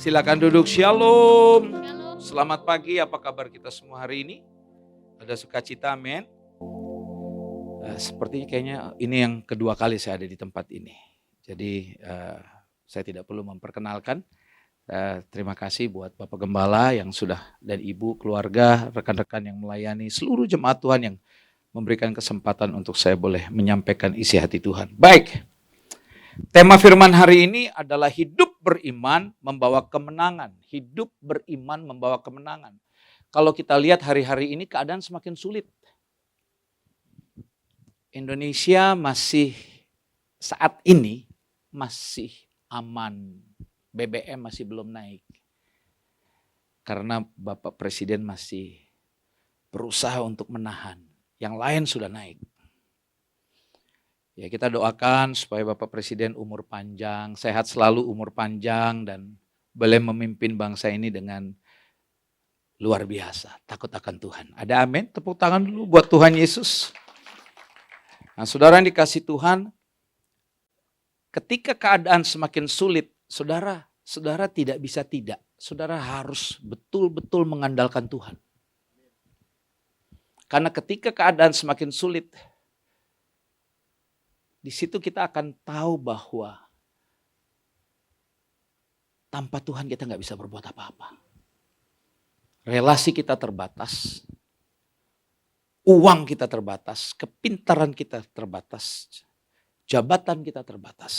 Silakan duduk. Shalom. Shalom. Selamat pagi. Apa kabar kita semua hari ini? Ada sukacita, amin. Sepertinya kayaknya ini yang kedua kali saya ada di tempat ini. Jadi saya tidak perlu memperkenalkan. Terima kasih buat Bapak Gembala yang sudah dan Ibu, keluarga, rekan-rekan yang melayani, seluruh jemaat Tuhan yang memberikan kesempatan untuk saya boleh menyampaikan isi hati Tuhan. Baik, tema firman hari ini adalah hidup beriman membawa kemenangan. Hidup beriman membawa kemenangan. Kalau kita lihat hari-hari ini keadaan semakin sulit. Indonesia masih saat ini masih aman. BBM masih belum naik. Karena Bapak Presiden masih berusaha untuk menahan. Yang lain sudah naik. Ya, kita doakan supaya Bapak Presiden umur panjang, sehat selalu, umur panjang, dan boleh memimpin bangsa ini dengan luar biasa, takut akan Tuhan. Ada amin? Tepuk tangan dulu buat Tuhan Yesus. Nah, saudara yang dikasih Tuhan, ketika keadaan semakin sulit, saudara tidak bisa tidak. Saudara harus betul-betul mengandalkan Tuhan. Karena ketika keadaan semakin sulit, di situ kita akan tahu bahwa tanpa Tuhan kita nggak bisa berbuat apa-apa. Relasi kita terbatas, uang kita terbatas, kepintaran kita terbatas, jabatan kita terbatas.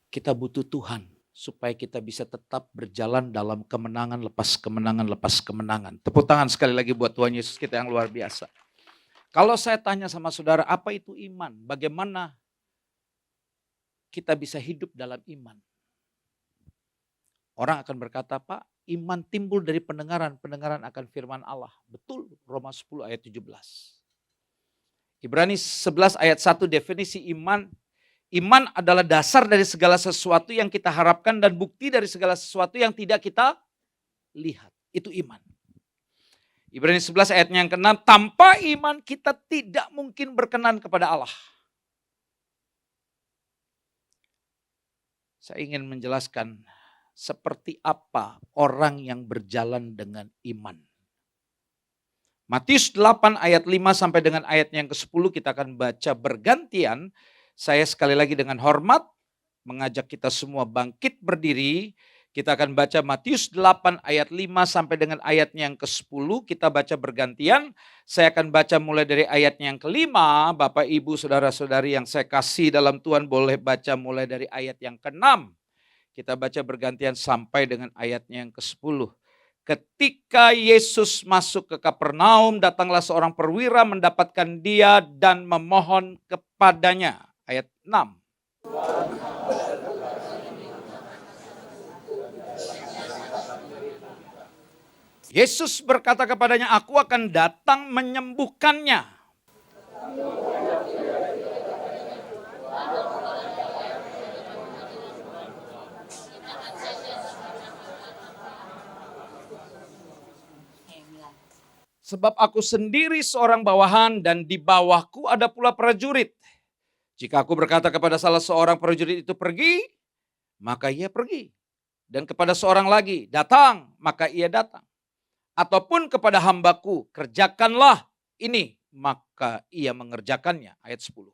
Kita butuh Tuhan supaya kita bisa tetap berjalan dalam kemenangan lepas kemenangan lepas kemenangan. Tepuk tangan sekali lagi buat Tuhan Yesus kita yang luar biasa. Kalau saya tanya sama saudara, apa itu iman? Bagaimana kita bisa hidup dalam iman? Orang akan berkata, Pak, iman timbul dari pendengaran akan firman Allah. Betul, Roma 10 ayat 17. Ibrani 11 ayat 1 definisi iman. Iman adalah dasar dari segala sesuatu yang kita harapkan dan bukti dari segala sesuatu yang tidak kita lihat. Itu iman. Ibrani 11 ayatnya yang ke-6, tanpa iman kita tidak mungkin berkenan kepada Allah. Saya ingin menjelaskan seperti apa orang yang berjalan dengan iman. Matius 8 ayat 5 sampai dengan ayatnya yang ke-10 kita akan baca bergantian. Saya sekali lagi dengan hormat mengajak kita semua bangkit berdiri. Kita akan baca Matius 8 ayat 5 sampai dengan ayatnya yang ke-10. Kita baca bergantian. Saya akan baca mulai dari ayatnya yang ke-5. Bapak, Ibu, Saudara-saudari yang saya kasih dalam Tuhan boleh baca mulai dari ayat yang ke-6. Kita baca bergantian sampai dengan ayatnya yang ke-10. Ketika Yesus masuk ke Kapernaum, datanglah seorang perwira mendapatkan dia dan memohon kepadanya. Ayat 6. Yesus berkata kepadanya, aku akan datang menyembuhkannya. Sebab aku sendiri seorang bawahan dan di bawahku ada pula prajurit. Jika aku berkata kepada salah seorang prajurit itu pergi, maka ia pergi. Dan kepada seorang lagi, datang, maka ia datang. Ataupun kepada hambaku, kerjakanlah ini, maka ia mengerjakannya. Ayat 10.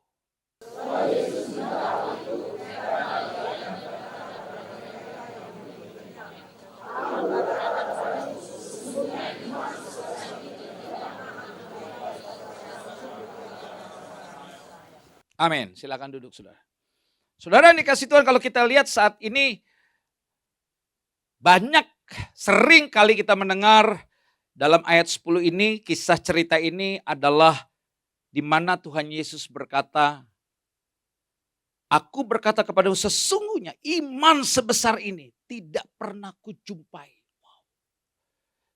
Amin. Silakan duduk, saudara. Saudara yang dikasih Tuhan, kalau kita lihat saat ini banyak sering kali kita mendengar dalam ayat 10 ini, kisah cerita ini adalah di mana Tuhan Yesus berkata, aku berkata kepadamu sesungguhnya iman sebesar ini tidak pernah kujumpai.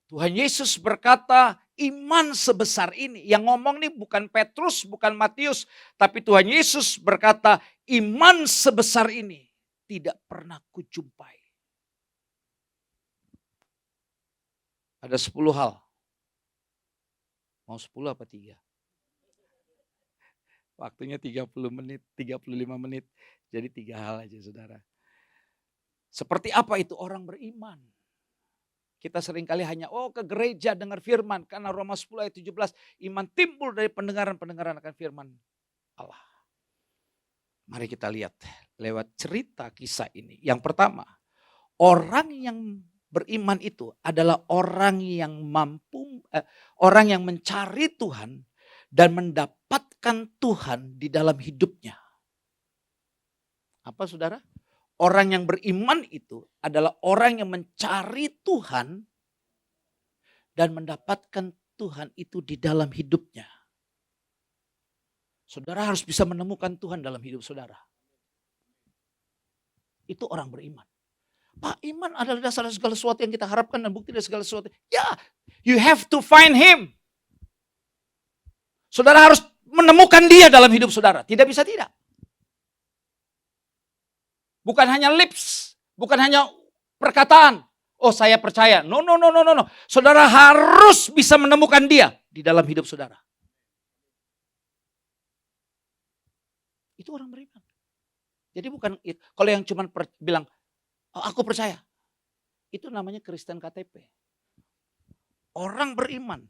Tuhan Yesus berkata iman sebesar ini. Yang ngomong nih bukan Petrus, bukan Matius. Tapi Tuhan Yesus berkata iman sebesar ini tidak pernah kujumpai. Ada 10 hal. Mau 10 apa 3? Waktunya 30 menit, 35 menit. Jadi 3 hal aja saudara. Seperti apa itu orang beriman? Kita seringkali hanya ke gereja dengar firman. Karena Roma 10 ayat 17, iman timbul dari pendengaran-pendengaran akan firman Allah. Mari kita lihat lewat cerita kisah ini. Yang pertama, orang yang beriman itu adalah orang yang orang yang mencari Tuhan dan mendapatkan Tuhan di dalam hidupnya. Apa saudara? Orang yang beriman itu adalah orang yang mencari Tuhan dan mendapatkan Tuhan itu di dalam hidupnya. Saudara harus bisa menemukan Tuhan dalam hidup saudara. Itu orang beriman. Pak, iman adalah dasar segala sesuatu yang kita harapkan dan bukti dari segala sesuatu. Ya, you have to find him. Saudara harus menemukan dia dalam hidup saudara. Tidak bisa tidak. Bukan hanya lips, bukan hanya perkataan. Oh, saya percaya. No. Saudara harus bisa menemukan dia di dalam hidup saudara. Itu orang beriman. Jadi bukan kalau yang cuma bilang, oh, aku percaya. Itu namanya Kristen KTP. Orang beriman.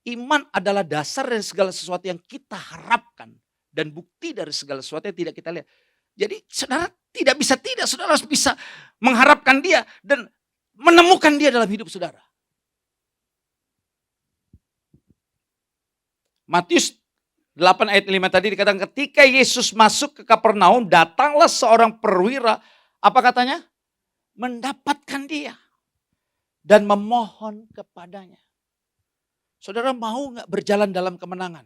Iman adalah dasar dari segala sesuatu yang kita harapkan. Dan bukti dari segala sesuatu yang tidak kita lihat. Jadi saudara tidak bisa tidak. Saudara harus bisa mengharapkan dia. Dan menemukan dia dalam hidup saudara. Matius 8 ayat 5 tadi dikatakan ketika Yesus masuk ke Kapernaum, datanglah seorang perwira. Apa katanya? Mendapatkan dia. Dan memohon kepadanya. Saudara mau gak berjalan dalam kemenangan?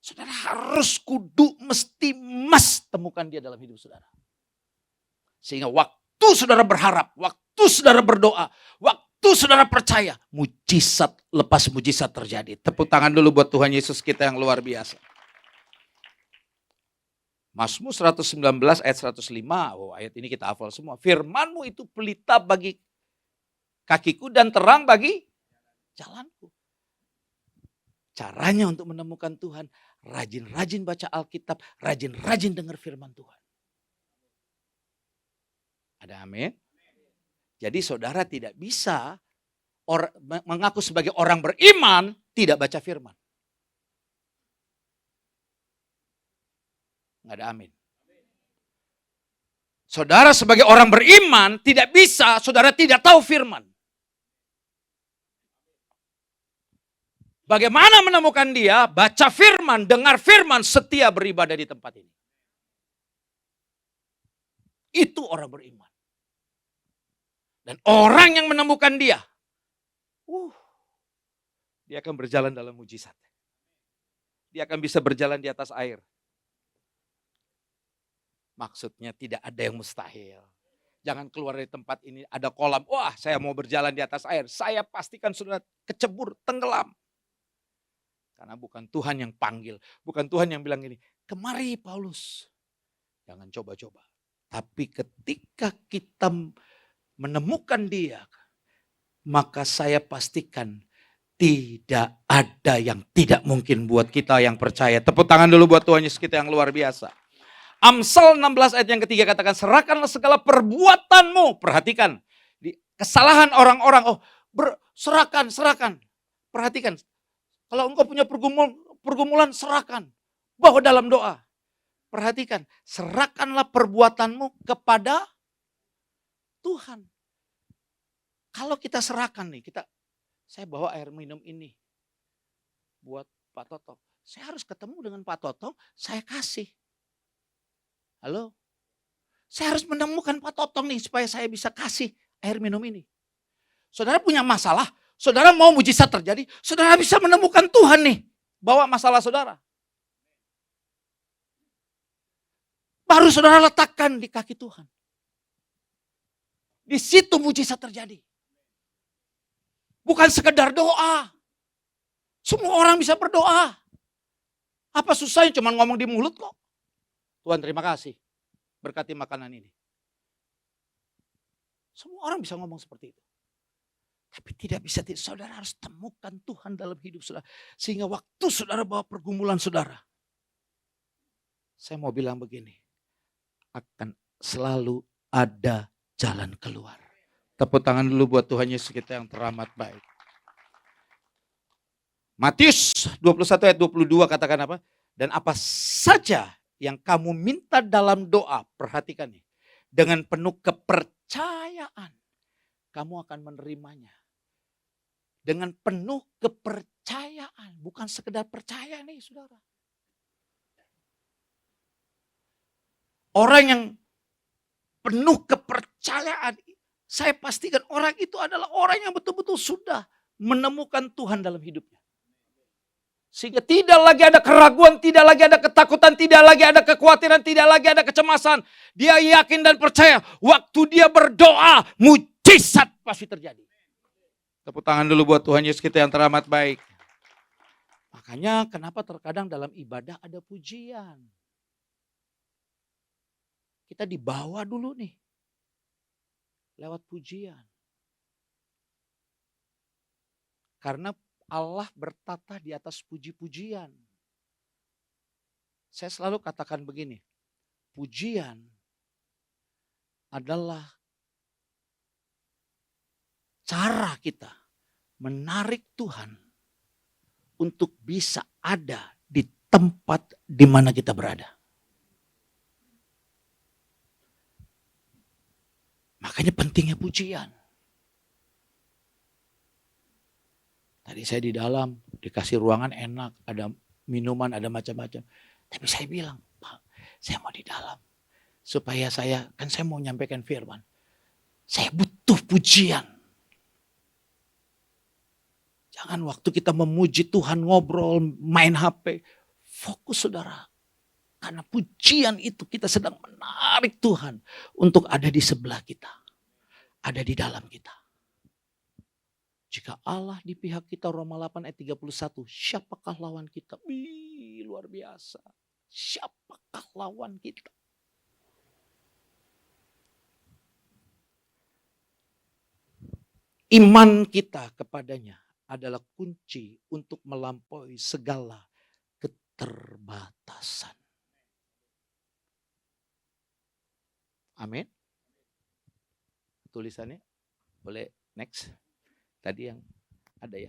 Saudara harus mesti temukan dia dalam hidup saudara. Sehingga waktu saudara berharap, waktu saudara berdoa, waktu saudara percaya, mujizat lepas mujizat terjadi. Tepuk tangan dulu buat Tuhan Yesus kita yang luar biasa. Mazmur 119 ayat 105, ayat ini kita hafal semua. Firman-Mu itu pelita bagi kakiku dan terang bagi jalanku. Caranya untuk menemukan Tuhan, rajin-rajin baca Alkitab, rajin-rajin dengar firman Tuhan. Ada amin? Jadi saudara tidak bisa mengaku sebagai orang beriman, tidak baca firman. Nggak ada amin. Saudara sebagai orang beriman, tidak bisa, saudara tidak tahu firman. Bagaimana menemukan dia? Baca firman, dengar firman, setia beribadah di tempat ini. Itu orang beriman. Dan orang yang menemukan dia, dia akan berjalan dalam mujizat. Dia akan bisa berjalan di atas air. Maksudnya tidak ada yang mustahil. Jangan keluar dari tempat ini, ada kolam. Wah, saya mau berjalan di atas air. Saya pastikan sudah kecebur, tenggelam. Karena bukan Tuhan yang panggil. Bukan Tuhan yang bilang gini, kemari Paulus. Jangan coba-coba. Tapi ketika kita menemukan dia, maka saya pastikan tidak ada yang tidak mungkin buat kita yang percaya. Tepuk tangan dulu buat Tuhan Yesus kita yang luar biasa. Amsal 16 ayat yang ketiga katakan, serahkanlah segala perbuatanmu. Perhatikan, kesalahan orang-orang, serahkan. Perhatikan. Kalau engkau punya pergumulan, serahkan. Bawa dalam doa. Perhatikan, serahkanlah perbuatanmu kepada Tuhan. Kalau kita serahkan nih, saya bawa air minum ini buat Pak Toto. Saya harus ketemu dengan Pak Toto, saya kasih. Halo? Saya harus menemukan Pak Toto nih supaya saya bisa kasih air minum ini. Saudara punya masalah, saudara mau mujizat terjadi, saudara bisa menemukan Tuhan nih. Bawa masalah saudara. Baru saudara letakkan di kaki Tuhan. Di situ mujizat terjadi. Bukan sekedar doa. Semua orang bisa berdoa. Apa susahnya cuma ngomong di mulut kok. Tuhan terima kasih. Berkati makanan ini. Semua orang bisa ngomong seperti itu. Tapi tidak bisa, saudara harus temukan Tuhan dalam hidup saudara. Sehingga waktu saudara bawa pergumulan saudara. Saya mau bilang begini. Akan selalu ada jalan keluar. Tepuk tangan dulu buat Tuhan Yesus kita yang teramat baik. Matius 21 ayat 22 katakan apa? Dan apa saja yang kamu minta dalam doa, perhatikan nih. Dengan penuh kepercayaan, kamu akan menerimanya. Dengan penuh kepercayaan, bukan sekedar percaya nih saudara. Orang yang penuh kepercayaan, saya pastikan orang itu adalah orang yang betul-betul sudah menemukan Tuhan dalam hidupnya. Sehingga tidak lagi ada keraguan, tidak lagi ada ketakutan, tidak lagi ada kekhawatiran, tidak lagi ada kecemasan. Dia yakin dan percaya waktu dia berdoa, mujizat pasti terjadi. Tepuk tangan dulu buat Tuhan Yesus kita yang teramat baik. Makanya kenapa terkadang dalam ibadah ada pujian. Kita dibawa dulu nih lewat pujian. Karena Allah bertata di atas puji-pujian. Saya selalu katakan begini, pujian adalah cara kita menarik Tuhan untuk bisa ada di tempat di mana kita berada. Makanya pentingnya pujian. Tadi saya di dalam, dikasih ruangan enak, ada minuman, ada macam-macam. Tapi saya bilang, Pak, saya mau di dalam. Supaya saya mau menyampaikan firman. Saya butuh pujian. Jangan waktu kita memuji Tuhan, ngobrol, main HP. Fokus saudara. Karena pujian itu kita sedang menarik Tuhan untuk ada di sebelah kita. Ada di dalam kita. Jika Allah di pihak kita, Roma 8 ayat 31, siapakah lawan kita? Wih, luar biasa. Siapakah lawan kita? Iman kita kepadanya adalah kunci untuk melampaui segala keterbatasan. Amin. Tulisannya boleh next. Tadi yang ada ya.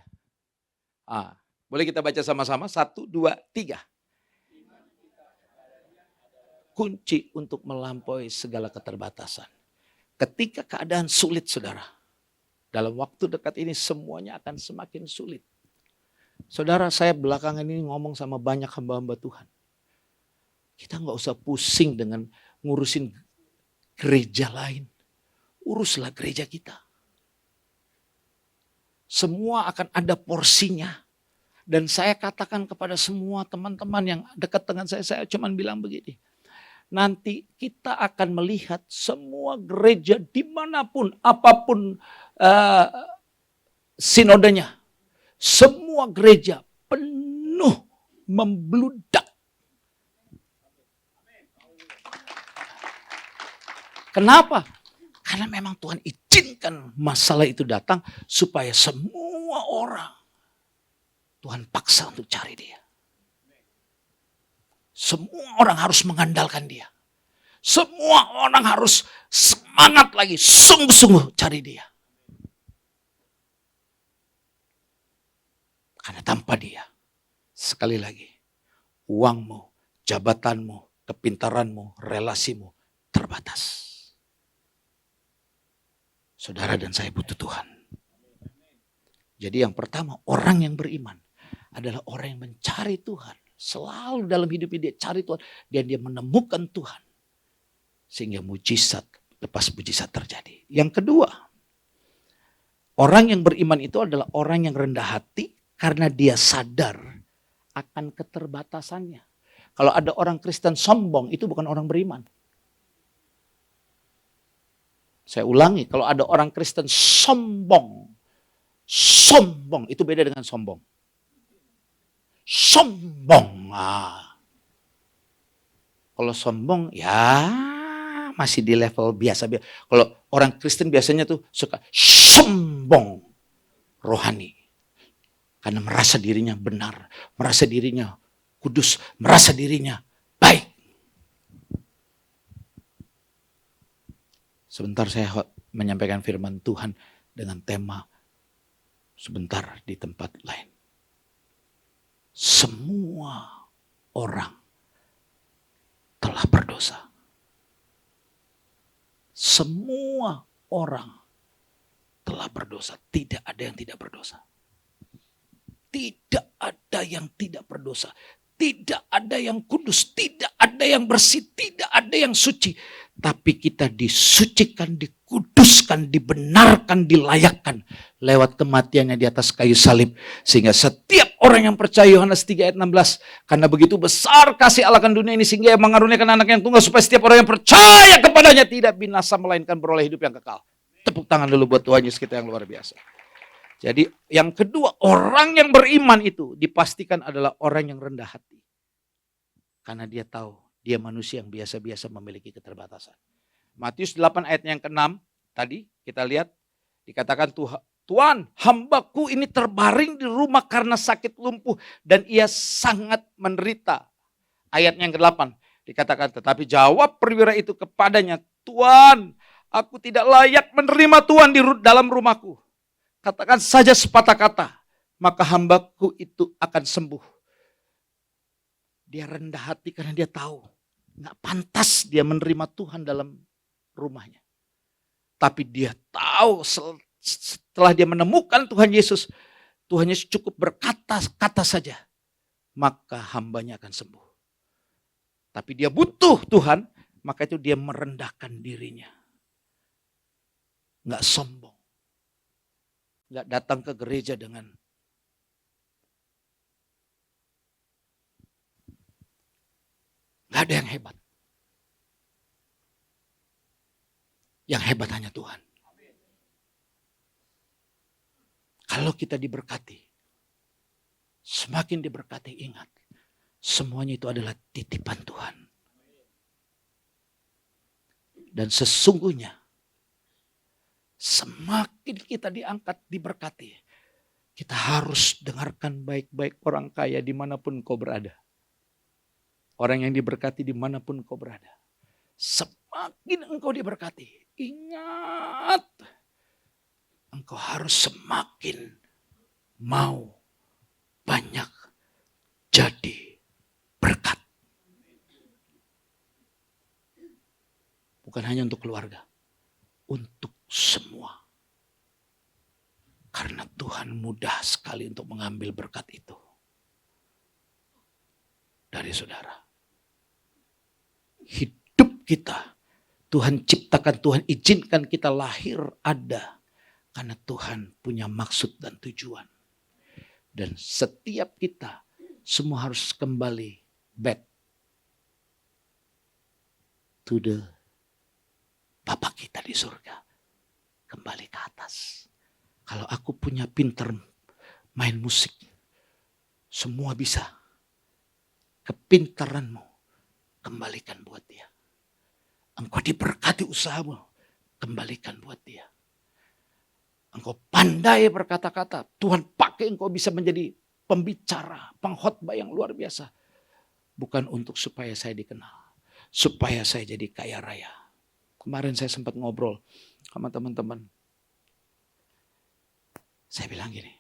Boleh kita baca sama-sama? 1, 2, 3. Kunci untuk melampaui segala keterbatasan. Ketika keadaan sulit saudara. Dalam waktu dekat ini semuanya akan semakin sulit. Saudara, saya belakangan ini ngomong sama banyak hamba-hamba Tuhan. Kita gak usah pusing dengan ngurusin gereja lain. Uruslah gereja kita. Semua akan ada porsinya. Dan saya katakan kepada semua teman-teman yang dekat dengan saya cuma bilang begini. Nanti kita akan melihat semua gereja dimanapun, apapun sinodenya. Semua gereja penuh membludak. Kenapa? Karena memang Tuhan izinkan masalah itu datang supaya semua orang Tuhan paksa untuk cari dia. Semua orang harus mengandalkan dia. Semua orang harus semangat lagi, sungguh-sungguh cari dia. Karena tanpa dia, sekali lagi, uangmu, jabatanmu, kepintaranmu, relasimu terbatas. Saudara dan saya butuh Tuhan. Jadi yang pertama, orang yang beriman adalah orang yang mencari Tuhan. Selalu dalam hidupnya dia cari Tuhan. Dan dia menemukan Tuhan. Sehingga mujizat, lepas mujizat terjadi. Yang kedua, orang yang beriman itu adalah orang yang rendah hati. Karena dia sadar akan keterbatasannya. Kalau ada orang Kristen sombong, itu bukan orang beriman. Saya ulangi, kalau ada orang Kristen sombong itu beda dengan sombong. Sombong. Kalau sombong ya masih di level biasa. Kalau orang Kristen biasanya tuh suka sombong rohani. Karena merasa dirinya benar, merasa dirinya kudus, merasa dirinya baik. Sebentar saya menyampaikan firman Tuhan dengan tema sebentar di tempat lain. Semua orang telah berdosa. Semua orang telah berdosa. Tidak ada yang tidak berdosa. Tidak ada yang tidak berdosa. Tidak ada yang kudus, tidak ada yang bersih, tidak ada yang suci. Tapi kita disucikan, dikuduskan, dibenarkan, dilayakkan lewat kematiannya di atas kayu salib. Sehingga setiap orang yang percaya, Yohanes 3 ayat 16. Karena begitu besar kasih Allah akan dunia ini sehingga ia mengaruniakan anak yang tunggal. Supaya setiap orang yang percaya kepadanya tidak binasa melainkan beroleh hidup yang kekal. Tepuk tangan dulu buat Tuhan Yesus kita yang luar biasa. Jadi yang kedua, orang yang beriman itu dipastikan adalah orang yang rendah hati. Karena dia tahu dia manusia yang biasa-biasa memiliki keterbatasan. Matius 8 ayat yang ke-6 tadi kita lihat dikatakan Tuhan, hambaku ini terbaring di rumah karena sakit lumpuh dan ia sangat menderita. Ayat yang ke-8 dikatakan tetapi jawab perwira itu kepadanya, Tuhan, aku tidak layak menerima Tuhan di dalam rumahku. Katakan saja sepatah kata, maka hambaku itu akan sembuh. Dia rendah hati karena dia tahu gak pantas dia menerima Tuhan dalam rumahnya. Tapi dia tahu setelah dia menemukan Tuhan Yesus cukup berkata-kata saja, maka hambanya akan sembuh. Tapi dia butuh Tuhan, maka itu dia merendahkan dirinya. Gak sombong. Gak datang ke gereja dengan gak ada yang hebat. Yang hebat hanya Tuhan. Kalau kita diberkati, semakin diberkati, ingat, semuanya itu adalah titipan Tuhan. Dan sesungguhnya semakin kita diangkat, diberkati, kita harus dengarkan baik-baik orang kaya dimanapun kau berada. Orang yang diberkati dimanapun kau berada. Semakin engkau diberkati, ingat, engkau harus semakin mau banyak jadi berkat. Bukan hanya untuk keluarga, untuk semua. Karena Tuhan mudah sekali untuk mengambil berkat itu dari saudara. Hidup kita, Tuhan ciptakan, Tuhan izinkan kita lahir ada. Karena Tuhan punya maksud dan tujuan. Dan setiap kita semua harus kembali back to the Bapa kita di surga. Kembali ke atas. Kalau aku punya pinter main musik, semua bisa. Kepintaranmu kembalikan buat dia. Engkau diberkati usahamu, kembalikan buat dia. Engkau pandai berkata-kata, Tuhan pakai engkau bisa menjadi pembicara, pengkhotbah yang luar biasa. Bukan untuk supaya saya dikenal, supaya saya jadi kaya raya. Kemarin saya sempat ngobrol sama teman-teman. Saya bilang gini,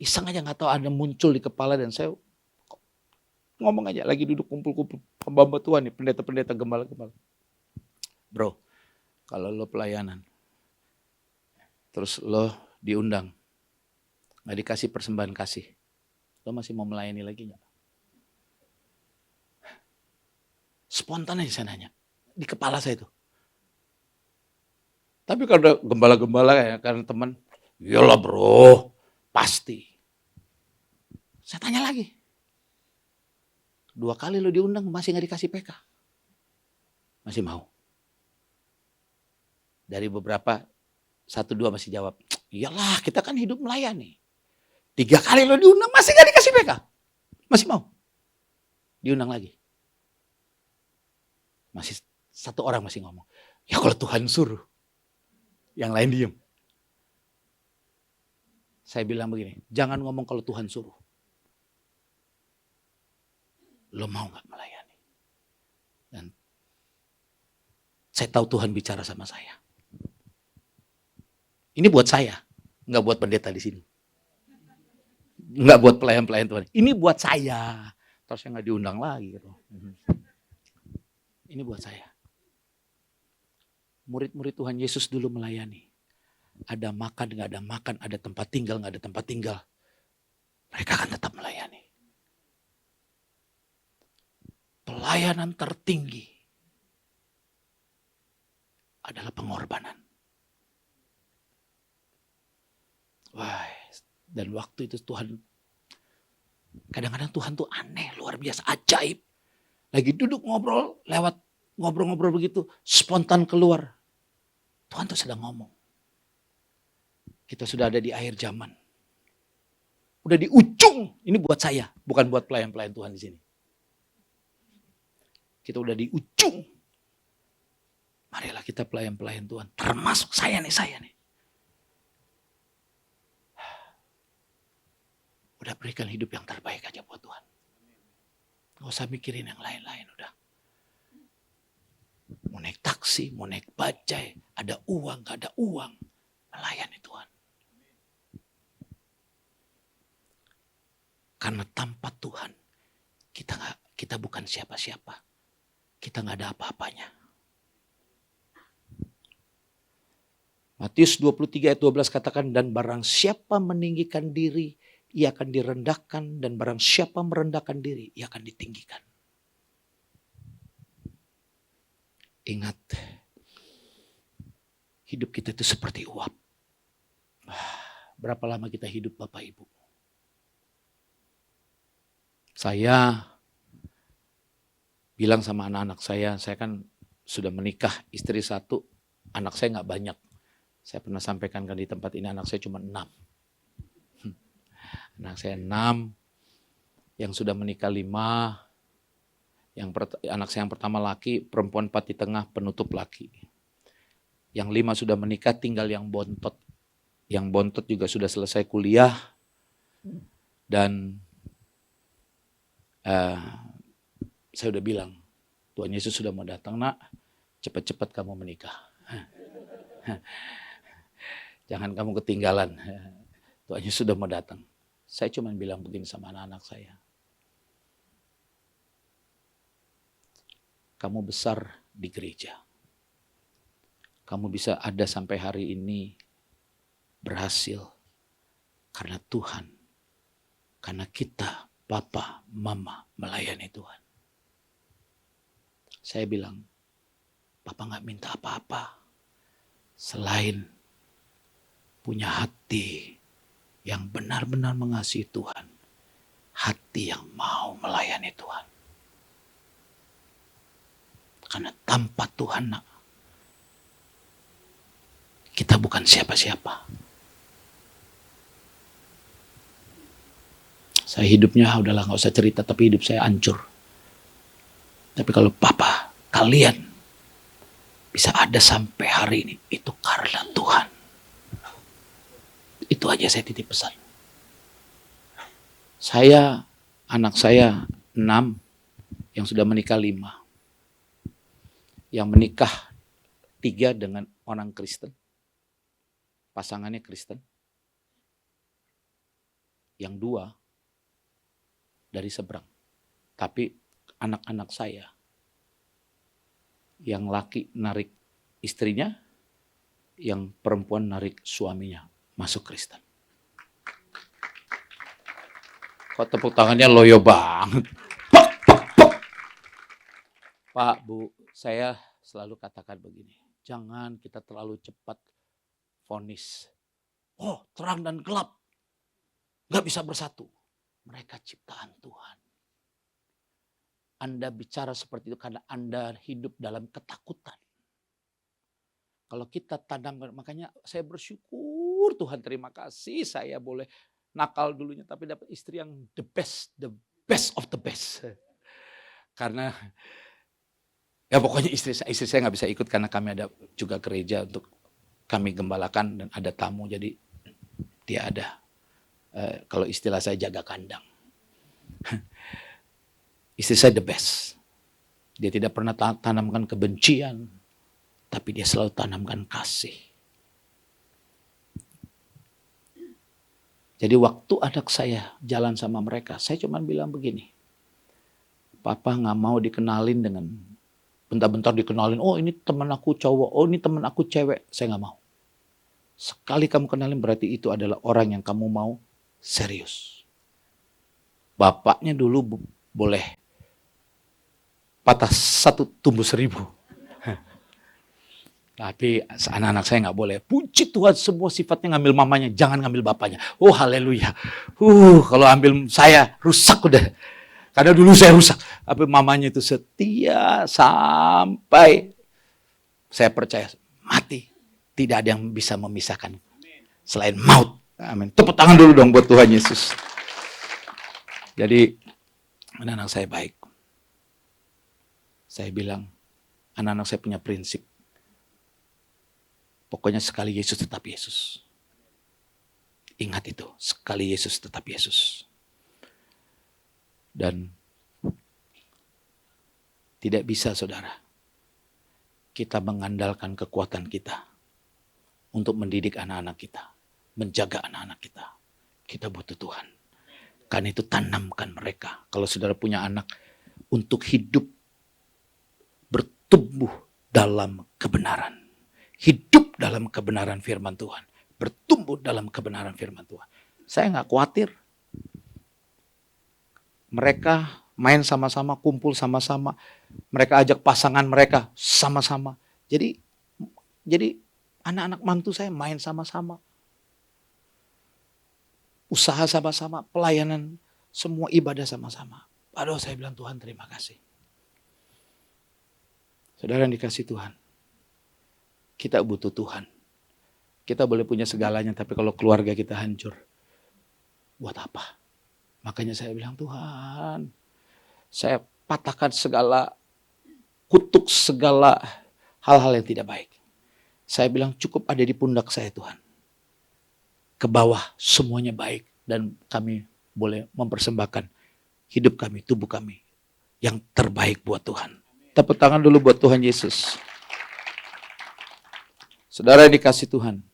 iseng aja gak tahu ada muncul di kepala dan saya ngomong aja, lagi duduk kumpul-kumpul hamba Tuhan nih, pendeta-pendeta, gembala-gembala. Bro, kalau lo pelayanan, terus lo diundang, gak dikasih persembahan kasih, lo masih mau melayani lagi gak? Spontan aja saya nanya, di kepala saya itu. Tapi kalau gembala-gembala ya, karena teman, iyalah bro, pasti. Saya tanya lagi. 2 kali lo diundang masih gak dikasih PK. Masih mau? Dari beberapa, 1-2 masih jawab, iyalah kita kan hidup melayani. 3 kali lo diundang masih gak dikasih PK. Masih mau? Diundang lagi. Masih 1 orang masih ngomong, ya kalau Tuhan suruh. Yang lain diem. Saya bilang begini, jangan ngomong kalau Tuhan suruh. Lo mau gak melayani? Dan Saya tahu Tuhan bicara sama saya. Ini buat saya, nggak buat pendeta di sini. Nggak buat pelayan-pelayan Tuhan. Ini buat saya. Terus saya nggak diundang lagi. Gitu. Ini buat saya. Murid-murid Tuhan Yesus dulu melayani. Ada makan, nggak ada makan, ada tempat tinggal, nggak ada tempat tinggal. Mereka akan tetap melayani. Pelayanan tertinggi adalah pengorbanan. Wah, dan waktu itu Tuhan, kadang-kadang Tuhan tuh aneh, luar biasa, ajaib. Lagi duduk ngobrol, lewat ngobrol-ngobrol begitu, spontan keluar. Tuhan tuh sedang ngomong. Kita sudah ada di akhir zaman. Udah di ujung, ini buat saya, bukan buat pelayan-pelayan Tuhan di sini. Kita udah di ujung. Marilah kita pelayan-pelayan Tuhan, termasuk saya nih. Udah berikan hidup yang terbaik aja buat Tuhan. Gak usah mikirin yang lain-lain udah. Mau naik taksi, mau naik bajai, ada uang, gak ada uang. Melayani Tuhan. Karena tanpa Tuhan, kita bukan siapa-siapa. Kita gak ada apa-apanya. Matius 23 ayat 12 katakan, dan barang siapa meninggikan diri, ia akan direndahkan, dan barang siapa merendahkan diri, ia akan ditinggikan. Ingat, hidup kita itu seperti uap. Berapa lama kita hidup Bapak Ibu? Saya bilang sama anak-anak saya kan sudah menikah, istri 1, anak saya gak banyak. Saya pernah sampaikan kan di tempat ini, anak saya cuma 6. Anak saya 6, yang sudah menikah 5, anak saya yang pertama laki, perempuan 4 di tengah, penutup laki. Yang 5 sudah menikah, tinggal yang bontot. Yang bontot juga sudah selesai kuliah. Dan saya udah bilang, Tuhan Yesus sudah mau datang, nak, cepat-cepat kamu menikah. Jangan kamu ketinggalan, Tuhan Yesus sudah mau datang. Saya cuma bilang begini sama anak-anak saya. Kamu besar di gereja. Kamu bisa ada sampai hari ini berhasil karena Tuhan. Karena kita, Papa, Mama, melayani Tuhan. Saya bilang, Papa gak minta apa-apa. Selain punya hati yang benar-benar mengasihi Tuhan. Hati yang mau melayani Tuhan. Karena tanpa Tuhan, nak, kita bukan siapa-siapa. Saya hidupnya udahlah gak usah cerita, tapi hidup saya hancur. Tapi kalau Papa, kalian bisa ada sampai hari ini, itu karena Tuhan. Itu aja saya titip pesan. Saya, anak saya 6, yang sudah menikah 5. Yang menikah 3 dengan orang Kristen. Pasangannya Kristen. Yang 2 dari seberang. Tapi anak-anak saya, yang laki narik istrinya, yang perempuan narik suaminya masuk Kristen. Kok tepuk tangannya loyo banget. Pak, Bu, saya selalu katakan begini, jangan kita terlalu cepat vonis. Oh, terang dan gelap gak bisa bersatu. Mereka ciptaan Tuhan. Anda bicara seperti itu karena Anda hidup dalam ketakutan. Kalau kita tanam, makanya saya bersyukur Tuhan, terima kasih saya boleh nakal dulunya tapi dapat istri yang the best of the best. Karena ya pokoknya istri saya nggak bisa ikut karena kami ada juga gereja untuk kami gembalakan dan ada tamu, jadi dia ada. Kalau istilah saya jaga kandang. Istri saya the best. Dia tidak pernah tanamkan kebencian. tapi dia selalu tanamkan kasih. Jadi waktu anak saya jalan sama mereka, saya cuma bilang begini, Papa nggak mau dikenalin dengan bentar-bentar dikenalin, oh ini teman aku cowok, oh ini teman aku cewek, saya nggak mau. Sekali kamu kenalin berarti itu adalah orang yang kamu mau serius. Bapaknya dulu boleh patah satu tumbuh 1000. Tapi anak-anak saya nggak boleh. Puji Tuhan semua sifatnya ngambil mamanya, jangan ngambil bapaknya. Oh haleluya. Kalau ambil saya rusak udah. Karena dulu saya rusak. Tapi mamanya itu setia sampai saya percaya mati. Tidak ada yang bisa memisahkan selain maut. Amin. Tepuk tangan dulu dong buat Tuhan Yesus. Jadi anak-anak saya baik. Saya bilang, anak-anak saya punya prinsip. Pokoknya sekali Yesus tetap Yesus. Ingat itu, sekali Yesus tetap Yesus. Dan tidak bisa saudara, kita mengandalkan kekuatan kita untuk mendidik anak-anak kita, menjaga anak-anak kita. Kita butuh Tuhan. Karena itu tanamkan mereka. Kalau saudara punya anak, untuk hidup bertumbuh dalam kebenaran. Hidup dalam kebenaran firman Tuhan. Bertumbuh dalam kebenaran firman Tuhan. Saya nggak khawatir. Mereka main sama-sama, kumpul sama-sama. Mereka ajak pasangan mereka sama-sama. Jadi anak-anak mantu saya main sama-sama. Usaha sama-sama, pelayanan, semua ibadah sama-sama. Aduh saya bilang Tuhan terima kasih. Saudara yang dikasih Tuhan. Kita butuh Tuhan. Kita boleh punya segalanya, tapi kalau keluarga kita hancur, buat apa? Makanya saya bilang, Tuhan, saya patahkan segala, kutuk segala hal-hal yang tidak baik. Saya bilang, cukup ada di pundak saya Tuhan. Ke bawah semuanya baik, dan kami boleh mempersembahkan hidup kami, tubuh kami, yang terbaik buat Tuhan. Tepuk tangan dulu buat Tuhan Yesus. Saudara yang dikasih Tuhan.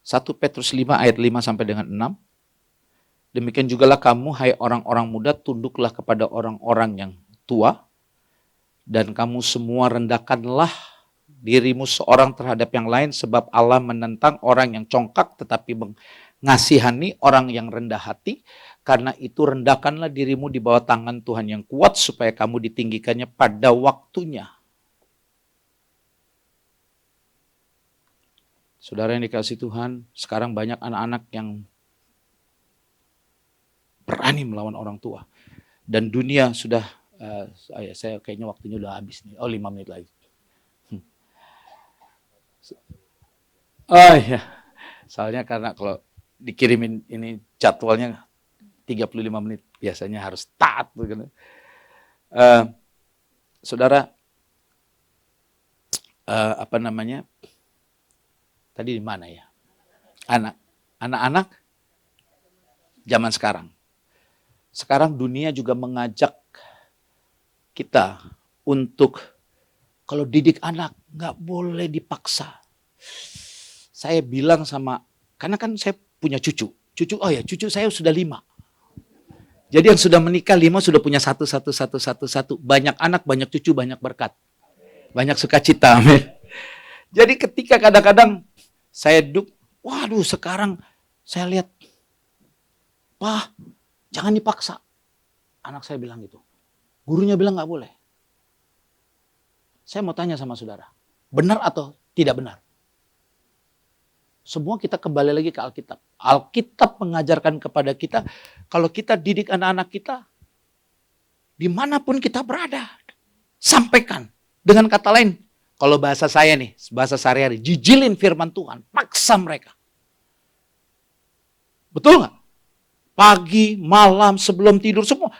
Satu Petrus 5 ayat 5 sampai dengan 6. Demikian jugalah kamu, hai orang-orang muda, tunduklah kepada orang-orang yang tua. Dan kamu semua rendahkanlah dirimu seorang terhadap yang lain, sebab Allah menentang orang yang congkak tetapi mengasihani orang yang rendah hati. Karena itu rendahkanlah dirimu di bawah tangan Tuhan yang kuat supaya kamu ditinggikannya pada waktunya. Saudara yang dikasih Tuhan, sekarang banyak anak-anak yang berani melawan orang tua. Dan dunia sudah, saya kayaknya waktunya udah habis nih. 5 menit lagi. Oh iya, soalnya karena kalau dikirimin ini jadwalnya 35 menit, biasanya harus taat. Saudara, tadi di mana ya? Anak-anak zaman sekarang. Sekarang dunia juga mengajak kita untuk kalau didik anak nggak boleh dipaksa. Saya bilang karena kan saya punya cucu. Cucu saya sudah 5. Jadi yang sudah menikah 5 sudah punya satu. Banyak anak, banyak cucu, banyak berkat. Banyak sukacita, amin. Jadi ketika kadang-kadang saya waduh sekarang saya lihat, Pak, jangan dipaksa. Anak saya bilang gitu. Gurunya bilang gak boleh. Saya mau tanya sama saudara, benar atau tidak benar? Semua kita kembali lagi ke Alkitab. Alkitab mengajarkan kepada kita, kalau kita didik anak-anak kita, dimanapun kita berada, sampaikan. Dengan kata lain, kalau bahasa saya nih, bahasa sehari-hari, jijilin firman Tuhan, paksa mereka. Betul nggak? Pagi, malam, sebelum tidur, semua.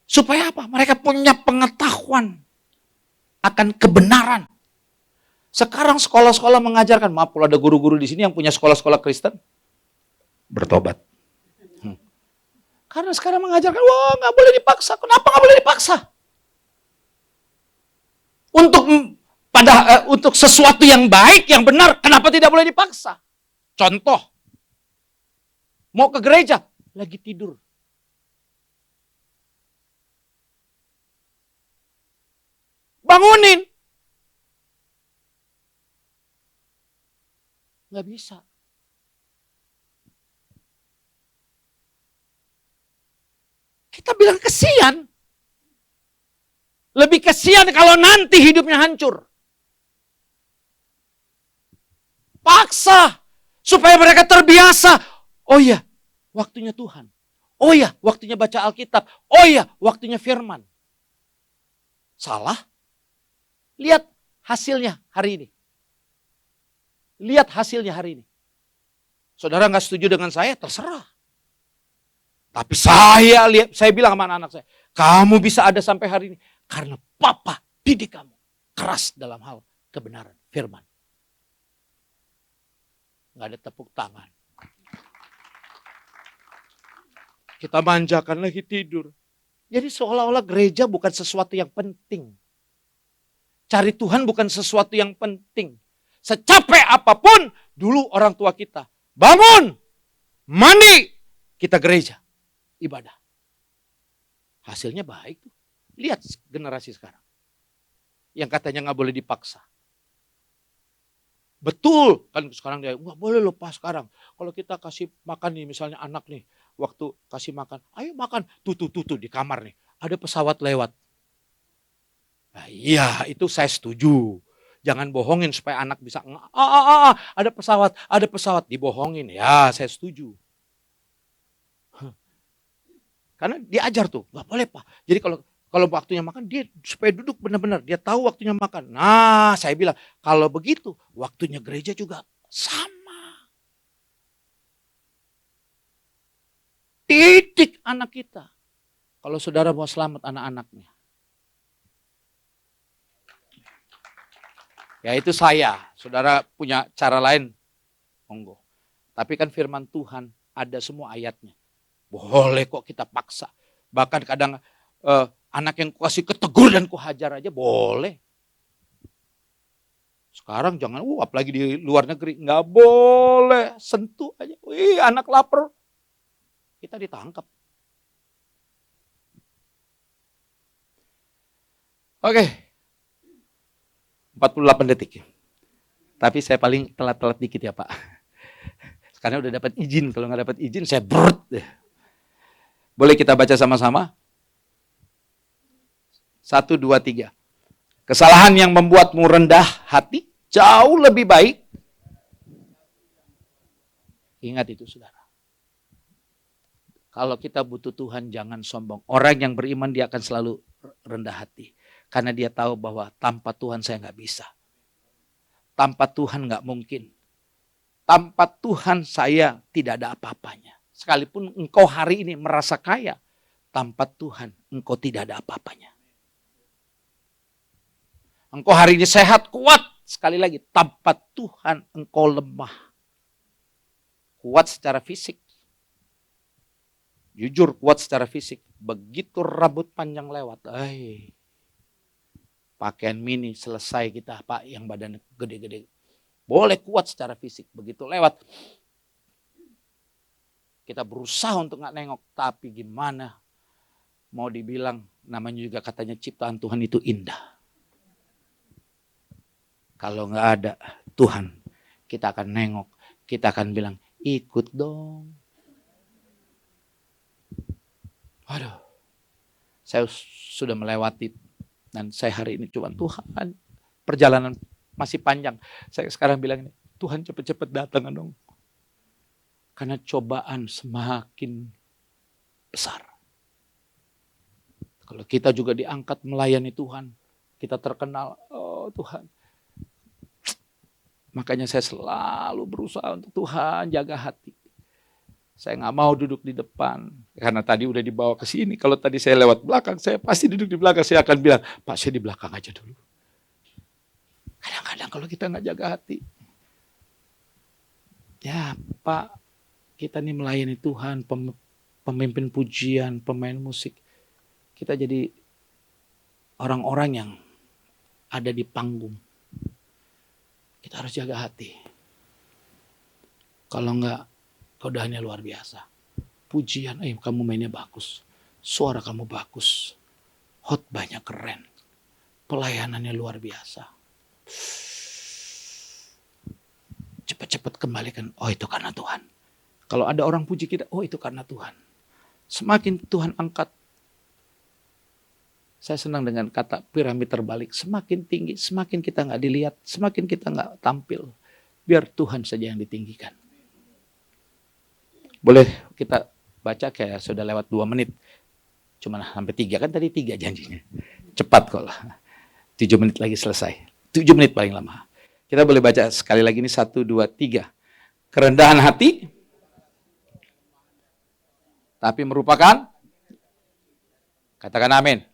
Supaya apa? Mereka punya pengetahuan akan kebenaran. Sekarang sekolah-sekolah mengajarkan, maaf kalau ada guru-guru di sini yang punya sekolah-sekolah Kristen, bertobat. Karena sekarang mengajarkan, wah nggak boleh dipaksa. Kenapa nggak boleh dipaksa? Untuk sesuatu yang baik, yang benar, kenapa tidak boleh dipaksa? Contoh, mau ke gereja, lagi tidur. Bangunin. Nggak bisa. Kita bilang kesian. Lebih kesian kalau nanti hidupnya hancur. Paksa. Supaya mereka terbiasa. Oh iya, waktunya Tuhan. Oh iya, waktunya baca Alkitab. Oh iya, waktunya firman. Salah? Lihat hasilnya hari ini. Lihat hasilnya hari ini. Saudara nggak setuju dengan saya, terserah. Tapi saya bilang sama anak-anak saya, kamu bisa ada sampai hari ini karena Papa didik kamu keras dalam hal kebenaran, firman. Nggak ada tepuk tangan. Kita manjakan lagi tidur. Jadi seolah-olah gereja bukan sesuatu yang penting. Cari Tuhan bukan sesuatu yang penting. Secapek apapun, dulu orang tua kita bangun, mandi, kita gereja, ibadah. Hasilnya baik tuh. Lihat generasi sekarang. Yang katanya nggak boleh dipaksa. Betul, kan sekarang dia nggak boleh loh pas sekarang. Kalau kita kasih makan nih, misalnya anak nih, waktu kasih makan, ayo makan, tuh di kamar nih, ada pesawat lewat. Nah, iya, itu saya setuju. Jangan bohongin supaya anak bisa, ada pesawat, dibohongin. Ya, saya setuju. Karena diajar tuh, nggak boleh Pak. Jadi kalau waktunya makan, dia supaya duduk benar-benar, dia tahu waktunya makan. Nah, saya bilang, kalau begitu, waktunya gereja juga sama. Didik anak kita. Kalau saudara mau selamat anak-anaknya. Ya itu saya, saudara punya cara lain, monggo. Tapi kan firman Tuhan ada semua ayatnya. Boleh kok kita paksa. Bahkan kadang anak yang kasih ketegur dan kuhajar aja boleh. Sekarang jangan, apalagi di luar negeri, nggak boleh sentuh aja. Wih, anak lapar, kita ditangkap. Oke. 48 detik. Tapi saya paling telat-telat dikit ya Pak. Karena udah dapat izin. Kalau nggak dapat izin saya brut deh. Boleh kita baca sama-sama? 1, 2, 3. Kesalahan yang membuatmu rendah hati jauh lebih baik. Ingat itu saudara. Kalau kita butuh Tuhan jangan sombong. Orang yang beriman dia akan selalu rendah hati. Karena dia tahu bahwa tanpa Tuhan saya nggak bisa. Tanpa Tuhan nggak mungkin. Tanpa Tuhan saya tidak ada apa-apanya. Sekalipun engkau hari ini merasa kaya, tanpa Tuhan engkau tidak ada apa-apanya. Engkau hari ini sehat, kuat. Sekali lagi, tanpa Tuhan engkau lemah. Kuat secara fisik. Jujur kuat secara fisik. Begitu rambut panjang lewat. Pakaian mini selesai kita Pak yang badan gede-gede. Boleh kuat secara fisik. Begitu lewat. Kita berusaha untuk gak nengok. Tapi gimana mau dibilang namanya juga katanya ciptaan Tuhan itu indah. Kalau gak ada Tuhan kita akan nengok. Kita akan bilang ikut dong. Waduh. Saya sudah melewati. Dan saya hari ini cuma Tuhan, perjalanan masih panjang. Saya sekarang bilang ini, Tuhan cepet-cepet datang dong. Karena cobaan semakin besar. Kalau kita juga diangkat melayani Tuhan, kita terkenal, oh Tuhan. Makanya saya selalu berusaha untuk Tuhan jaga hati. Saya nggak mau duduk di depan. Karena tadi udah dibawa ke sini. Kalau tadi saya lewat belakang, saya pasti duduk di belakang. Saya akan bilang, Pak saya di belakang aja dulu. Kadang-kadang kalau kita nggak jaga hati. Ya Pak, kita nih melayani Tuhan. pemimpin pujian, pemain musik. Kita jadi orang-orang yang ada di panggung. Kita harus jaga hati. Kalau enggak, godaannya luar biasa. Pujian, kamu mainnya bagus. Suara kamu bagus. Khotbahnya keren. Pelayanannya luar biasa. Cepat-cepat kembalikan, itu karena Tuhan. Kalau ada orang puji kita, itu karena Tuhan. Semakin Tuhan angkat. Saya senang dengan kata piramid terbalik. Semakin tinggi, semakin kita nggak dilihat, semakin kita nggak tampil. Biar Tuhan saja yang ditinggikan. Boleh kita baca kayak sudah lewat 2 menit. Cuma sampai 3 kan tadi 3 janjinya. Cepat kok lah. 7 menit lagi selesai. 7 menit paling lama. Kita boleh baca sekali lagi ini 1, 2, 3. Kerendahan hati. Tapi merupakan. Katakan amin.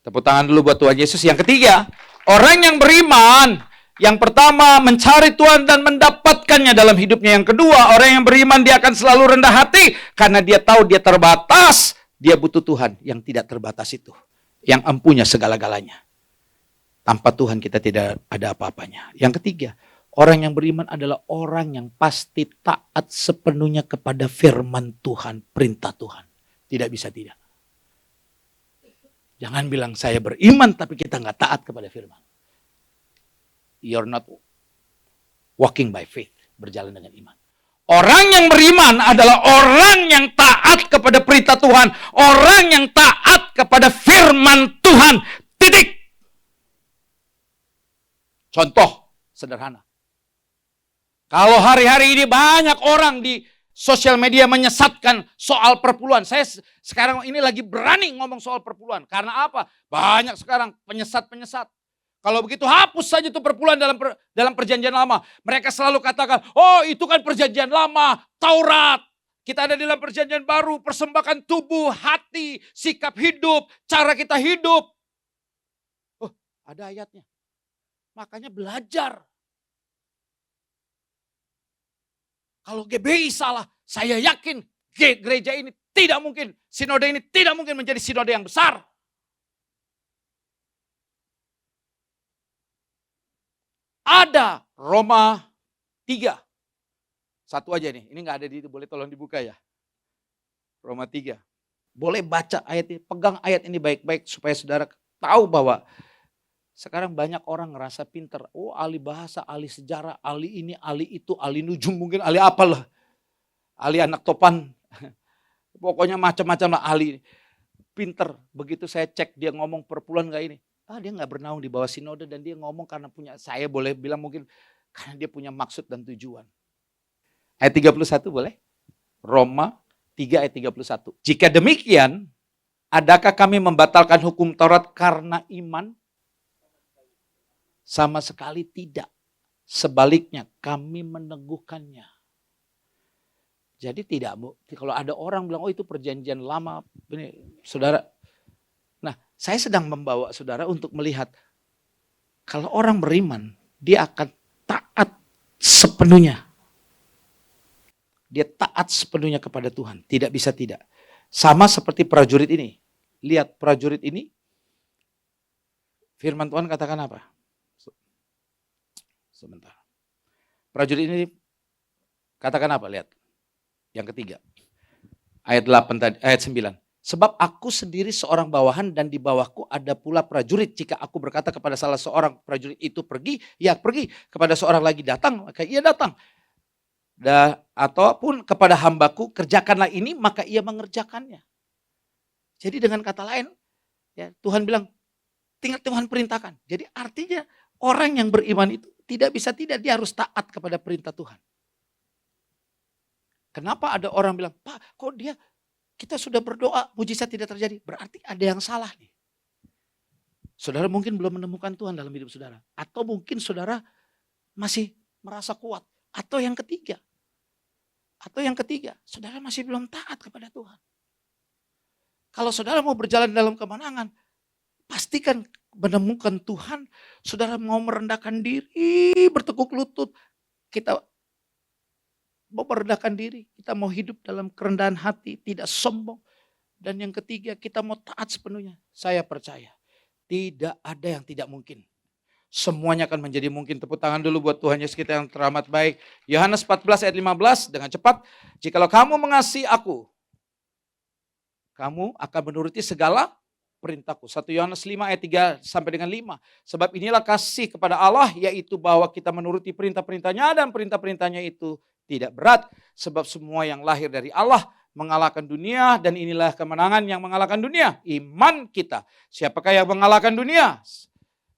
Tepuk tangan dulu buat Tuhan Yesus. Yang ketiga, orang yang beriman. Yang pertama, mencari Tuhan dan mendapatkannya dalam hidupnya. Yang kedua, orang yang beriman dia akan selalu rendah hati. Karena dia tahu dia terbatas. Dia butuh Tuhan yang tidak terbatas itu. Yang empunya segala-galanya. Tanpa Tuhan kita tidak ada apa-apanya. Yang ketiga, orang yang beriman adalah orang yang pasti taat sepenuhnya kepada firman Tuhan, perintah Tuhan. Tidak bisa tidak. Jangan bilang saya beriman tapi kita nggak taat kepada firman. You're not walking by faith, berjalan dengan iman. Orang yang beriman adalah orang yang taat kepada perintah Tuhan. Orang yang taat kepada firman Tuhan. Titik. Contoh sederhana. Kalau hari-hari ini banyak orang di sosial media menyesatkan soal perpuluhan. Saya sekarang ini lagi berani ngomong soal perpuluhan. Karena apa? Banyak sekarang penyesat-penyesat. Kalau begitu hapus saja itu perpuluhan dalam perjanjian lama. Mereka selalu katakan, itu kan perjanjian lama, Taurat. Kita ada di dalam perjanjian baru, persembahkan tubuh, hati, sikap hidup, cara kita hidup. Ada ayatnya. Makanya belajar. Kalau GBI salah, saya yakin gereja ini tidak mungkin, sinode ini tidak mungkin menjadi sinode yang besar. Ada Roma 3. Satu aja nih, ini nggak ada di itu, boleh tolong dibuka ya. Roma 3. Boleh baca ayat ini, pegang ayat ini baik-baik supaya saudara tahu bahwa sekarang banyak orang ngerasa pinter. Ahli bahasa, ahli sejarah, ahli ini, ahli itu, ahli nujum mungkin, ahli apalah. Ahli anak topan. Pokoknya macam-macam lah ahli. Pinter. Begitu saya cek dia ngomong perpuluhan gak ini. Dia gak bernaung di bawah sinode dan dia ngomong karena punya, saya boleh bilang mungkin karena dia punya maksud dan tujuan. Ayat 31 boleh? Roma 3 ayat 31. Jika demikian, adakah kami membatalkan hukum Taurat karena iman? Sama sekali tidak. Sebaliknya kami meneguhkannya. Jadi tidak, kalau ada orang bilang itu perjanjian lama, ini saudara. Nah, saya sedang membawa saudara untuk melihat kalau orang beriman, dia akan taat sepenuhnya. Dia taat sepenuhnya kepada Tuhan, tidak bisa tidak. Sama seperti prajurit ini. Lihat prajurit ini, firman Tuhan katakan apa? Sebentar. Prajurit ini katakan apa? Lihat. Yang ketiga. Ayat 8 tadi, ayat 9. Sebab aku sendiri seorang bawahan dan di bawahku ada pula prajurit. Jika aku berkata kepada salah seorang prajurit itu pergi, ya pergi. Kepada seorang lagi datang, maka ia datang. Ataupun kepada hambaku kerjakanlah ini, maka ia mengerjakannya. Jadi dengan kata lain, ya, Tuhan bilang, tinggal Tuhan perintahkan. Jadi artinya orang yang beriman itu tidak bisa tidak, dia harus taat kepada perintah Tuhan. Kenapa ada orang bilang, Pak kok kita sudah berdoa, mujizat tidak terjadi. Berarti ada yang salah nih. Saudara mungkin belum menemukan Tuhan dalam hidup saudara. Atau mungkin saudara masih merasa kuat. Atau yang ketiga, saudara masih belum taat kepada Tuhan. Kalau saudara mau berjalan dalam kemenangan, pastikan menemukan Tuhan, saudara mau merendahkan diri, bertekuk lutut. Kita mau merendahkan diri, kita mau hidup dalam kerendahan hati, tidak sombong. Dan yang ketiga, kita mau taat sepenuhnya. Saya percaya, tidak ada yang tidak mungkin. Semuanya akan menjadi mungkin. Tepuk tangan dulu buat Tuhan Yesus kita yang teramat baik. Yohanes 14 ayat 15 dengan cepat. Jikalau kamu mengasihi aku, kamu akan menuruti segala perintahku. 1 Yohanes 5 ayat 3 sampai dengan 5. Sebab inilah kasih kepada Allah, yaitu bahwa kita menuruti perintah-perintahnya, dan perintah-perintahnya itu tidak berat. Sebab semua yang lahir dari Allah mengalahkan dunia, dan inilah kemenangan yang mengalahkan dunia, iman kita. Siapakah yang mengalahkan dunia?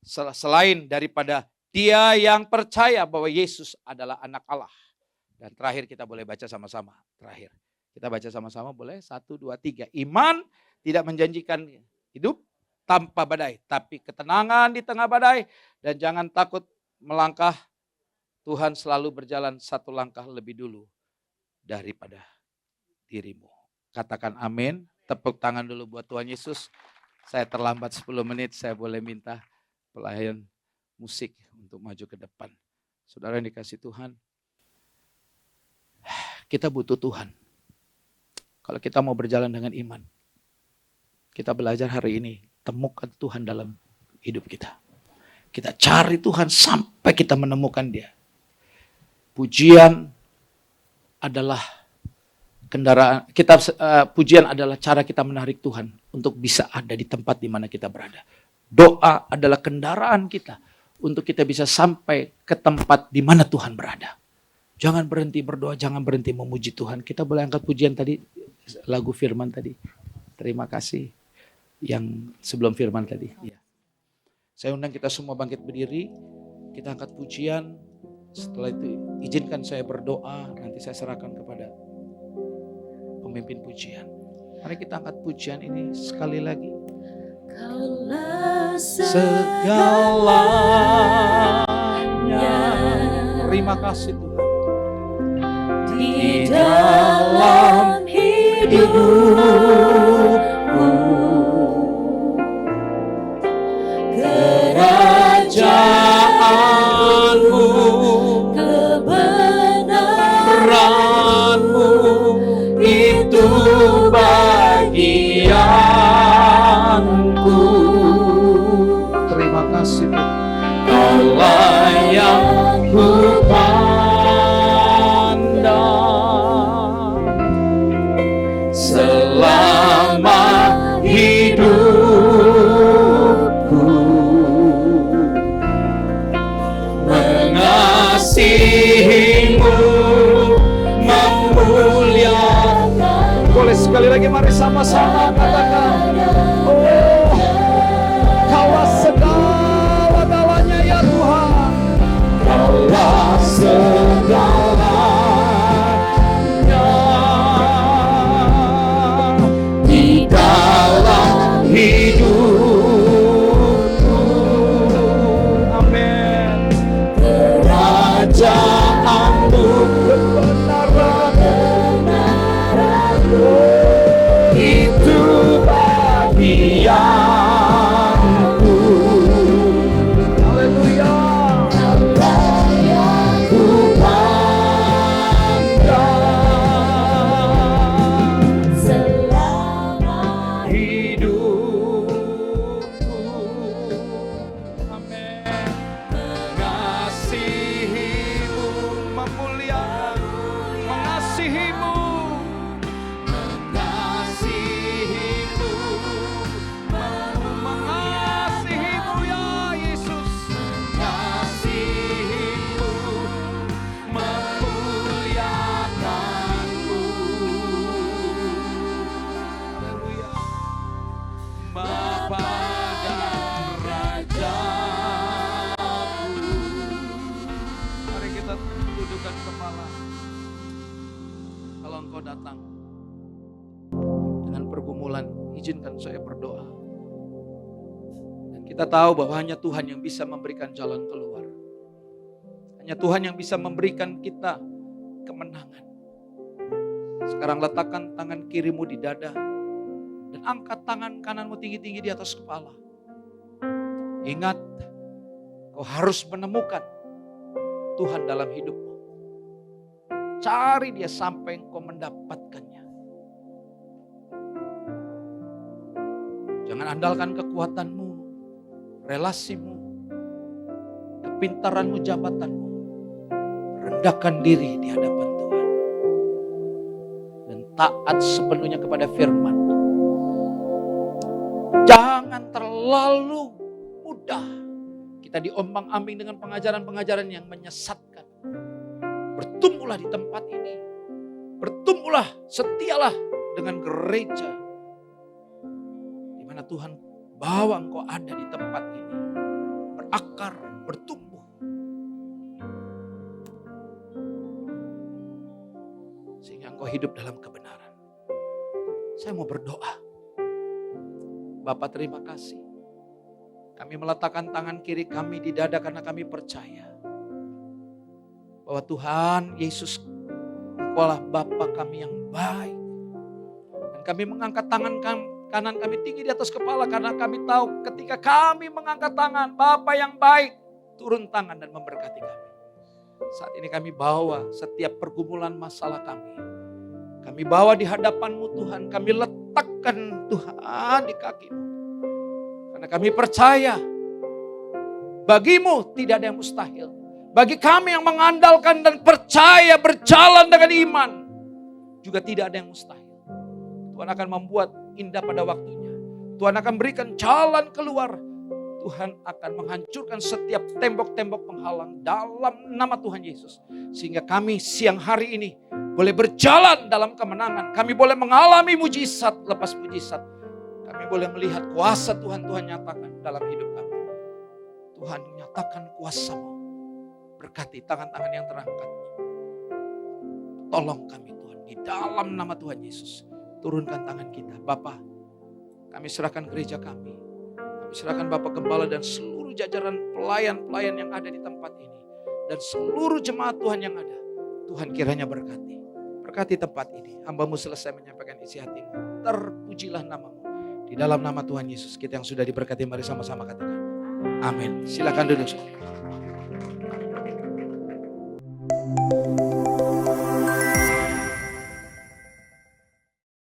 Selain daripada dia yang percaya bahwa Yesus adalah anak Allah. Dan terakhir kita boleh baca sama-sama. Terakhir kita baca sama-sama boleh? 1, 2, 3. Iman tidak menjanjikan hidup tanpa badai, tapi ketenangan di tengah badai. Dan jangan takut melangkah, Tuhan selalu berjalan satu langkah lebih dulu daripada dirimu. Katakan amin. Tepuk tangan dulu buat Tuhan Yesus. Saya terlambat 10 menit, saya boleh minta pelayan musik untuk maju ke depan. Saudara yang dikasih Tuhan, kita butuh Tuhan. Kalau kita mau berjalan dengan iman, kita belajar hari ini, temukan Tuhan dalam hidup kita. Kita cari Tuhan sampai kita menemukan Dia. Pujian adalah kendaraan kita, pujian adalah cara kita menarik Tuhan untuk bisa ada di tempat di mana kita berada. Doa adalah kendaraan kita untuk kita bisa sampai ke tempat di mana Tuhan berada. Jangan berhenti berdoa, jangan berhenti memuji Tuhan. Kita boleh angkat pujian tadi, lagu firman tadi. Terima kasih yang sebelum firman tadi. Ya. Saya undang kita semua bangkit berdiri, kita angkat pujian. Setelah itu izinkan saya berdoa, nanti saya serahkan kepada pemimpin pujian. Mari kita angkat pujian ini sekali lagi. Kaulah segalanya. Terima kasih Tuhan. Di dalam hidupku, kerajaanmu, kebenaranmu, itu bagianku. Terima kasih Tuhan. Kaulah yang ku pandang selama hidupku, mengasihimu, memuliakan. Boleh sekali lagi, mari sama-sama katakan, oh, Kaulah segala-galanya ya Tuhan. Kaulah segalanya di dalam hidupku. Amin. Kerajaanmu, kebenaranmu, itu bagianku. Haleluya. Ku pandang selama hidupku. Amin. Mengasihimu, memuliakan, mengasihimu, mengasihimu, mengasihimu ya Yesus, mengasihimu, memuliakanmu. Haleluya. Bapa dan Rajaku. Mari kita tundukkan kepala. Kalau engkau datang dengan pergumulan, izinkan saya berdoa. Dan kita tahu bahwa hanya Tuhan yang bisa memberikan jalan keluar. Hanya Tuhan yang bisa memberikan kita kemenangan. Sekarang letakkan tangan kirimu di dada dan angkat tangan kananmu tinggi-tinggi di atas kepala. Ingat, kau harus menemukan Tuhan dalam hidupmu. cari dia sampai engkau mendapatkannya. Jangan andalkan kekuatanmu, relasimu, kepintaranmu, jabatanmu. Rendahkan diri di hadapan Tuhan. Dan taat sepenuhnya kepada firman. Jangan terlalu mudah kita diombang-ambing dengan pengajaran-pengajaran yang menyesatkan. Bertumbuhlah di tempat ini. Bertumbuhlah, setialah dengan gereja. Di mana Tuhan bawa engkau ada di tempat ini. Berakar, bertumbuh. Sehingga engkau hidup dalam kebenaran. Saya mau berdoa. Bapak terima kasih. Kami meletakkan tangan kiri kami di dada karena kami percaya. Bahwa Tuhan Yesus Engkau lah Bapa kami yang baik. Dan kami mengangkat tangan kanan kami tinggi di atas kepala karena kami tahu ketika kami mengangkat tangan Bapa yang baik turun tangan dan memberkati kami. Saat ini kami bawa setiap pergumulan masalah kami. Kami bawa di hadapan-Mu Tuhan. Kami letakkan Tuhan di kaki-Mu. Karena kami percaya bagimu tidak ada yang mustahil. Bagi kami yang mengandalkan dan percaya berjalan dengan iman, juga tidak ada yang mustahil. Tuhan akan membuat indah pada waktunya. Tuhan akan berikan jalan keluar. Tuhan akan menghancurkan setiap tembok-tembok penghalang dalam nama Tuhan Yesus. Sehingga kami siang hari ini boleh berjalan dalam kemenangan. Kami boleh mengalami mujizat lepas mujizat. Kami boleh melihat kuasa Tuhan nyatakan dalam hidup kami. Tuhan nyatakan kuasa-Mu. Berkati tangan-tangan yang terangkat. Tolong kami Tuhan. Di dalam nama Tuhan Yesus. Turunkan tangan kita. Bapa, kami serahkan gereja kami. Kami serahkan Bapak Gembala dan seluruh jajaran pelayan-pelayan yang ada di tempat ini. Dan seluruh jemaat Tuhan yang ada. Tuhan kiranya berkati. Berkati tempat ini. Hamba-Mu selesai menyampaikan isi hati-Mu. Terpujilah nama-Mu. Di dalam nama Tuhan Yesus. Kita yang sudah diberkati, mari sama-sama katakan. Amin. Silakan duduk.